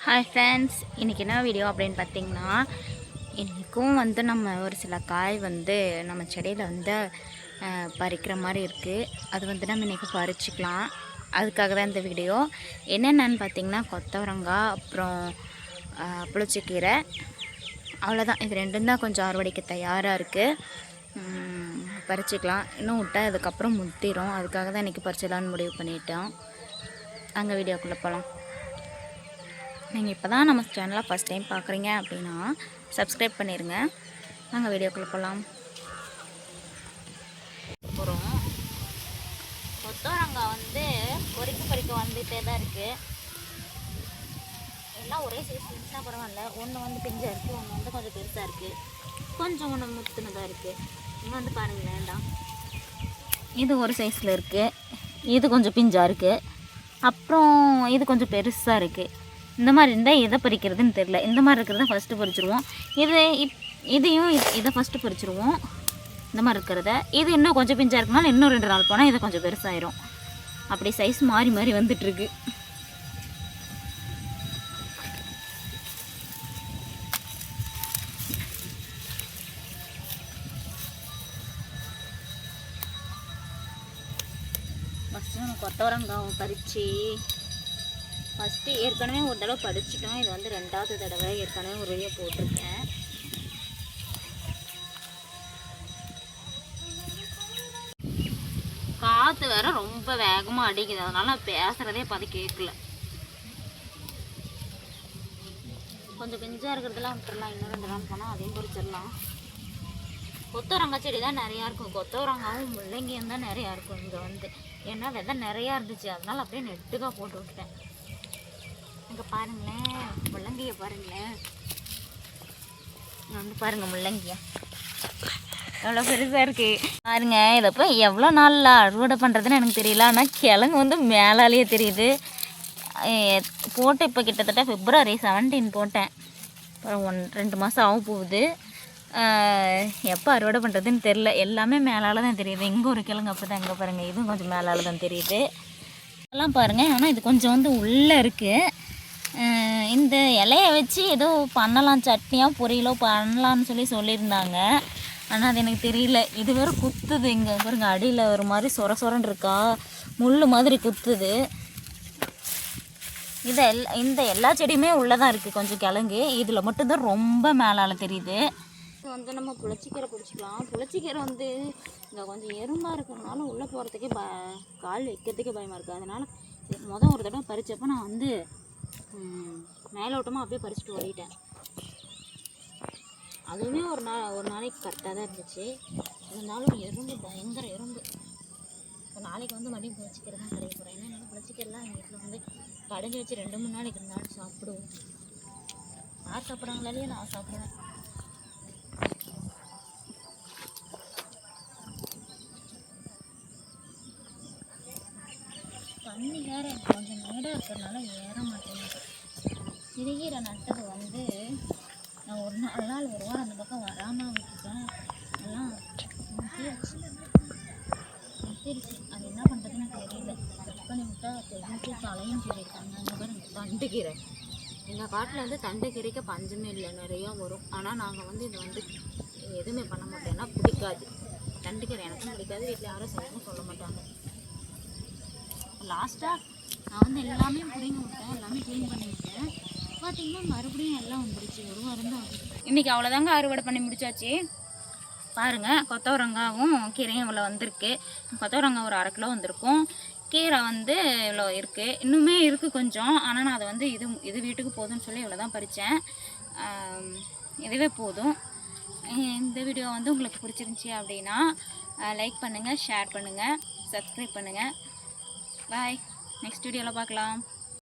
Hi friends, இன்றைக்கி என்ன video அப்படின்னு பார்த்தீங்கன்னா, இன்றைக்கும் வந்து நம்ம ஒரு சில காய் வந்து நம்ம செடியில் வந்து பறிக்கிற மாதிரி இருக்குது. அது வந்து நம்ம இன்றைக்கி பறிச்சிக்கலாம். அதுக்காக தான் இந்த வீடியோ. என்னென்னு பார்த்தீங்கன்னா, கொத்தவரங்காய், அப்புறம் புளிச்சக்கீரை, அவ்வளோதான். இது ரெண்டும் தான் கொஞ்சம் அறுவடைக்கு தயாராக இருக்குது. பறிச்சிக்கலாம். இன்னும் விட்டால் அதுக்கப்புறம் முத்திரும். அதுக்காக தான் இன்றைக்கி பறிச்சிடலான்னு முடிவு பண்ணிட்டோம். அங்கே வீடியோக்குள்ளே போகலாம். நீங்கள் இப்போ தான் நம்ம சேனலை ஃபஸ்ட் டைம் பார்க்குறீங்க அப்படின்னா சப்ஸ்கிரைப் பண்ணிடுங்க. நாங்கள் வீடியோக்குள்ளே போகலாம். அப்புறம் கொத்தவரங்காய் வந்து பொறிக்க வந்துகிட்டே தான் இருக்குது. எல்லாம் ஒரே சைஸ் இருந்தால் பரவாயில்ல. ஒன்று வந்து பிஞ்சாக இருக்குது, ஒன்று வந்து கொஞ்சம் பெருசாக இருக்குது, கொஞ்சம் ஒன்று முத்துனதாக இருக்குது. இங்கே வந்து பாருங்களேன், வேண்டாம், இது ஒரு சைஸில் இருக்குது, இது கொஞ்சம் பிஞ்சாக இருக்குது, அப்புறம் இது கொஞ்சம் பெருசாக இருக்குது. இந்த மாதிரி இருந்தால் எதை பறிக்கிறதுன்னு தெரில. இந்த மாதிரி இருக்கிறத ஃபஸ்ட்டு பறிச்சுருவோம். இதையும் இதை ஃபஸ்ட்டு பறிச்சுருவோம். இந்த மாதிரி இருக்கிறத. இது இன்னும் கொஞ்சம் பிஞ்சாக இருக்கனால இன்னும் 2 நாள் போனால் இதை கொஞ்சம் பெருசாயிரும். அப்படி சைஸ் மாறி மாறி வந்துட்டுருக்கு. ஃபஸ்ட்டு நம்ம கொத்தவரங்காவை பறித்து ஃபஸ்ட்டு ஏற்கனவே ஒரு தடவை பறிச்சிட்டோம். இது வந்து 2வது தடவை. ஏற்கனவே ஒரு வீடியோ போட்டிருக்கேன். காற்று வேற ரொம்ப வேகமாக அடிக்குது, அதனால நான் பேசுகிறதே பார்த்து கேட்கல. கொஞ்சம் பிஞ்சாக இருக்கிறதுலாம் விட்டுறலாம். இன்னும் 2 நாள் போனால் அதையும் பறிச்சிடலாம். கொத்தவரங்காய் செடி தான் நிறையா இருக்கும். கொத்தவரங்காவும் முள்ளங்கியும் தான் நிறையா இருக்கும் இங்கே வந்து. ஏன்னா விதை நிறையா இருந்துச்சு, அதனால் அப்படியே நெட்டுக்காக போட்டு விட்டுட்டேன். இங்கே பாருங்களேன், முள்ளங்கியை பாருங்களேன். வந்து பாருங்கள், முள்ளங்கியா எவ்வளோ பெருசாக இருக்குது பாருங்க. இதை போய் எவ்வளோ நாளில் அறுவடை பண்ணுறதுன்னு எனக்கு தெரியல. ஆனால் கிழங்கு வந்து மேலாலேயே தெரியுது. போட்டு இப்போ கிட்டத்தட்ட February 17 போட்டேன். அப்புறம் 2 மாதம் ஆக போகுது. எப்போ அறுவடை பண்ணுறதுன்னு தெரில. எல்லாமே மேலால் தான் தெரியுது. இங்கே ஒரு கிழங்கு அப்படி தான். இங்கே பாருங்கள், இதுவும் கொஞ்சம் மேலால் தான் தெரியுது. எல்லாம் பாருங்கள். ஆனால் இது கொஞ்சம் வந்து உள்ளே இருக்குது. இந்த இலையை வச்சு ஏதோ பண்ணலாம், சட்னியாக பொரியலோ பண்ணலான்னு சொல்லியிருந்தாங்க. ஆனால் அது எனக்கு தெரியல. இது வேறு குத்துது. இங்கே பாருங்க, அடியில் ஒரு மாதிரி சொரன்னு இருக்கா, முள் மாதிரி குத்துது. இந்த எல்லா செடியுமே உள்ளே தான் இருக்குது கொஞ்சம் கிழங்கு. இதில் மட்டும்தான் ரொம்ப மேலால் தெரியுது. இது வந்து நம்ம புளிச்சக்கீரை பிடிச்சிக்கலாம். புளிச்சக்கீரை வந்து இங்கே கொஞ்சம் எறும்பாக இருக்கிறதுனால உள்ளே போகிறதுக்கே கால் வைக்கிறதுக்கே பயமாக இருக்குது. அதனால் ஒரு தடவை பறித்தப்போ நான் வந்து மேலோட்டமாக அப்படியே பறிச்சுட்டு ஓடிட்டேன். அதுவுமே ஒரு நாளைக்கு கரெக்டாக தான் இருந்துச்சு. இருந்தாலும் எறும்பு, பயங்கர எறும்பு. இப்போ நாளைக்கு வந்து மறுபடியும் புளிச்சக்கீரை தான் கிடைக்க போகிறேன். ஏன்னா என்னால் புளிச்சக்கீரைலாம் எங்கள் வீட்டில் வந்து கடைஞ்சி வச்சு 2-3 நாளைக்கு இருந்தாலும் சாப்பிடுவோம். யார் சாப்பிட்றாங்களே நான் சாப்பிடுவேன். தண்ணி வேறு கொஞ்சம் மேடாக இருக்கிறதுனால ஏற மாட்டேங்குது. சிறுகீரை நட்டது வந்து நான் ஒரு வாரம் அந்த பக்கம் வராமல் விட்டுட்டேன். எல்லாம் முத்திருச்சு. அது என்ன பண்ணுறதுன்னு தெரியல. கட் பண்ணி விட்டால் தெரிஞ்சு தலையும் சொல்லியிருக்காங்க. அந்த மாதிரி தண்டுக்கீரை எங்கள் காட்டில் வந்து தண்டுக்கீரைக்கு பஞ்சமே இல்லை, நிறையா வரும். ஆனால் நாங்கள் வந்து இதை வந்து எதுவுமே பண்ண மாட்டோம்னா பிடிக்காது. தண்டுக்கீரை எனக்கும் பிடிக்காது. வீட்டில் யாரும் செய்யவும் சொல்ல மாட்டாங்க. லாஸ்ட்டாக நான் வந்து எல்லாமே பிடிங்க விட்டேன், எல்லாமே க்ளீன் பண்ணி விட்டேன். பார்த்திங்கன்னா மறுபடியும் எல்லாம் வந்துடுச்சு. ஒரு வாரம் தான் இன்றைக்கி. அவ்வளோதாங்க, அறுவடை பண்ணி முடிச்சாச்சு. பாருங்கள், கொத்தவரங்காவும் கீரையும் இவ்வளோ வந்திருக்கு. கொத்தவரங்காய் ஒரு 1/2 கிலோ வந்திருக்கும். கீரை வந்து இவ்வளோ இருக்குது. இன்னுமே இருக்குது கொஞ்சம். ஆனால் நான் அதை வந்து இது வீட்டுக்கு போதும்னு சொல்லி இவ்வளோ தான் பறித்தேன். இதுவே போதும். இந்த வீடியோ வந்து உங்களுக்கு பிடிச்சிருந்துச்சி அப்படின்னா லைக் பண்ணுங்கள், ஷேர் பண்ணுங்கள், சப்ஸ்கிரைப் பண்ணுங்கள். பாய். நெக்ஸ்ட் வீடியோவில் பார்க்கலாம்.